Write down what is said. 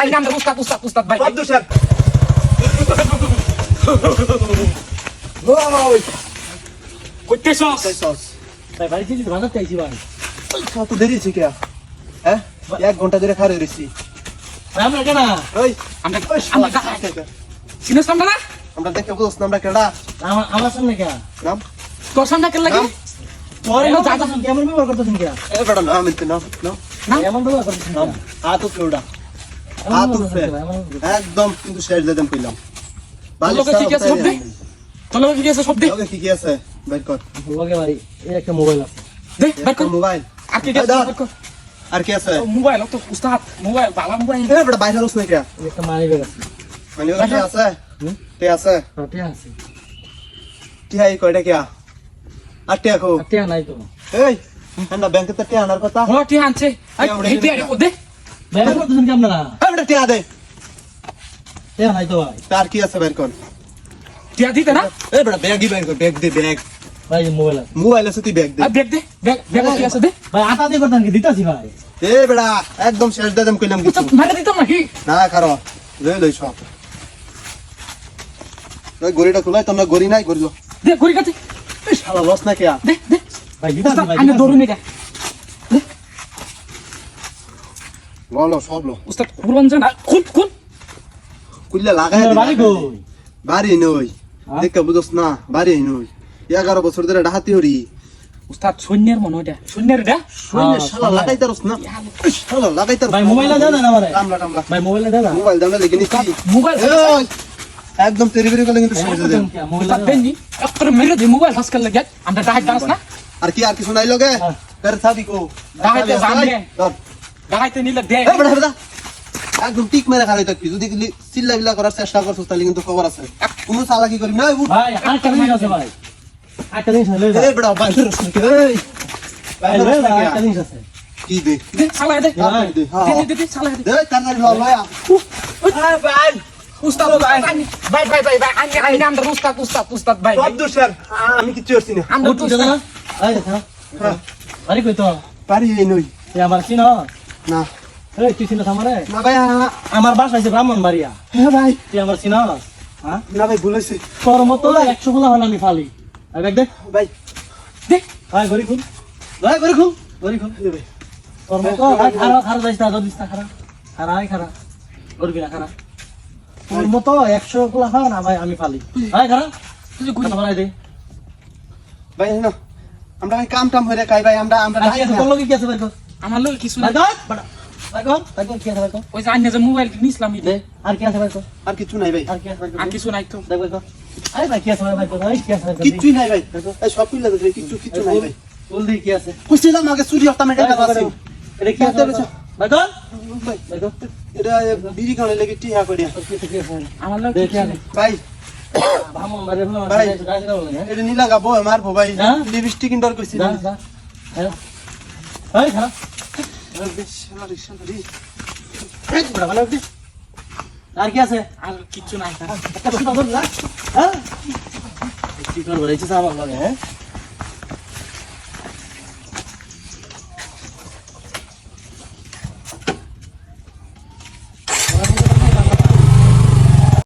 ভাই নাম উস্তাদ উস্তাদ উস্তাদ ভাই আব্দুল স্যার ও ভাই কইতেছস সস ভাই বাড়ি থেকে ভালো চাইছি ভাই কত দেরি হয়েছে কে হ্যাঁ 1 ঘন্টা ধরে খারে রইছি ভাই আমরা কেন ওই আমরা ওই আমরা চিনস নাম না আমরা দেখে বুঝছ নামটা কেডা আমার সামনে কে নাম তোর সামনে কেন লাগে নাম? তোর এমন দাদা কেমন ব্যবহার করতেছেন কে এ বেটা নাম ইনতে নাম নাম এমন ব্যবহার করতেছেন নাম হাত উঠে একদম কিন্তু শেষ দিতাম কইলাম তোর লগে কি কি আছে সব দে তোর লগে কি কি আছে সব দে ওকে কি আছে বের কর লগে বাড়ি এই একটা মোবাইল আছে দে বের কর মোবাইল আর কি আছে বের কর আর কি আছে মোবাইল তো উস্তাদ মোবাইল বালা মোবাইল এ বেটা বাইরে রস না কে এই একটা মানি ব্যাগ আছে মানে ওকে আছে তে আছে হাতে আছে কি হাই কয়টা কে আর তে কো হাতে নাই তো এই আমরা ব্যাংকে তে আনার কথা ও ঠিক আছে এই দে আরে দে ব্যবহার করতেছেন কেমন না এ বেটা তে দে তে নাই তো ভাই তার কি আছে বের কর টিয়া দিতে না এ বেটা ব্যাগই বের কর ব্যাগ দে ব্যাগ ভাই মোবাইল আছে মোবাইল আছে তুই ব্যাগ দে আর ব্যাগ দে ব্যাগ ব্যাগ কি আছে দে ভাই আটা দিয়ে করতেন কি দিতাছি ভাই এ বেটা একদম শেষ দিতাম কইলাম কিছু উস্তাদ মারা দিতাম নাকি না খারো লই লই সব ওই গড়িটা খুলাই তোমরা গড়ি নাই গড়ি দে গড়ি কাটে এই শালা লস না কে দে দে ভাই দিতাছি উস্তাদ ভাই আমি দৌড় নিকা বলো সব লো উস্তাদ খুলন জানা খুল খুল কুল্লা লাগাই বাড়ি কই বাড়ি নই দেখে বুঝছ না বাড়ি নই 11 বছর ধরে ডাহাতি হরি উস্তাদ সৈন্যের মনে ওটা সৈন্যের এটা শোনে শালা লাগাই তারস না শালা লাগাই তারস ভাই মোবাইলটা দাও না আমারে কামলা কামলা ভাই মোবাইলটা দাও না মোবাইল দামটা লেগে নিছি মোবাইল এই, একদম তেরিবেরি করে কিন্তু শেষ দে উস্তাদ দেনি একবার মেরে দে মোবাইল হাসকাল লাগে আমরা ডাহাই দাস না আর কি আর কিছু নাই লগে হ্যাঁ। ফের সাদি কো ডাহাইতে জানলে ধর ডাহাইতে নিলে দে এই বড় বড় একদম টিক মেরে খারাই থাকবি যদি চিল্লা বিল্লা করার চেষ্টা করছিস তাহলে কিন্তু খবর আছে কোনো চালাকি করি না উঠ। ভাই আরেকটা জিনিস আছে ভাই আরেকটা জিনিস লই যাও এই বড় বাইরে রসুন কে এই ভাই লই যাও আরেকটা জিনিস আছে কি দে দে চালা দে হ্যাঁ, দে হ্যাঁ দে দে দে চালা দে দে তাড়াতাড়ি ল লয়া ভাই উস্তাদ ভাই ভাই ভাই ভাই ভাই আমি নাম উস্তাদ উস্তাদ উস্তাদ ভাই আব্দুল স্যার আমি কিছু করছি না আমরা উঠ দাও না এই দেখো বাড়ি কই তো পারি এই নই এ আমার চিন না এই তুই চিন আমারে না ভাই আমার বাসা আছে ব্রাহ্মণবাড়িয়া হ্যাঁ ভাই তুই আমার চিন হ্যাঁ না ভাই ভুল হয়েছে তোর মতো 100 গুলা হল আমি ফালি আর দেখ দেখ ভাই দে ভাই গরি খুল ভাই গরি খুল তোর মতো ভাই খারা খারা যাইস না দিস না খারা খারা আই খারা করবি না খারা তোর মতো 100 গুলা হয় না ভাই আমি ফালি ভাই খারা তুই কথা বলাই দে ভাই না আমরা ভাই কাম টাম হইরে খাই ভাই আমরা আমরা আর কি আছে তোর লগে কি আছে ভাই কর আমার লোক কিছু না ভাই কর ভাই কর কি আছে ভাই কর ওই যে আন্নে যে মোবাইল নিছিলাম দে আর কি আছে ভাই কর আর কিছু নাই ভাই আর কি আছে ভাই কর আর কিছু নাই তো দেখ ভাই কর আরে ভাই কি আছে ভাই কর ভাই কি আছে ভাই কর কিচ্ছু নাই ভাই এই সব পিলা দেখলে কিচ্ছু নাই ভাই বল দি কি আছে কইছিলাম আগে চুরি হতাম এটা আছে এটা কি আছে ভাই কর ভাই কর এটা বিড়ি খানে লাগি টিহা করিয়া কি আছে আমার লোক দেখি আমি ভাই ভামন বারে ভামন ভাই। গাছ বলে হ্যাঁ এটা নীলা গাবো মারবো ভাই হ্যাঁ? লিপস্টিক ইনডোর কইছি যা যা এই খারাপ আর কি আছে আর কিছু নাই একটা সুতা ধর না হ্যাঁ কি করবো রেখেছে আমার লগে হ্যাঁ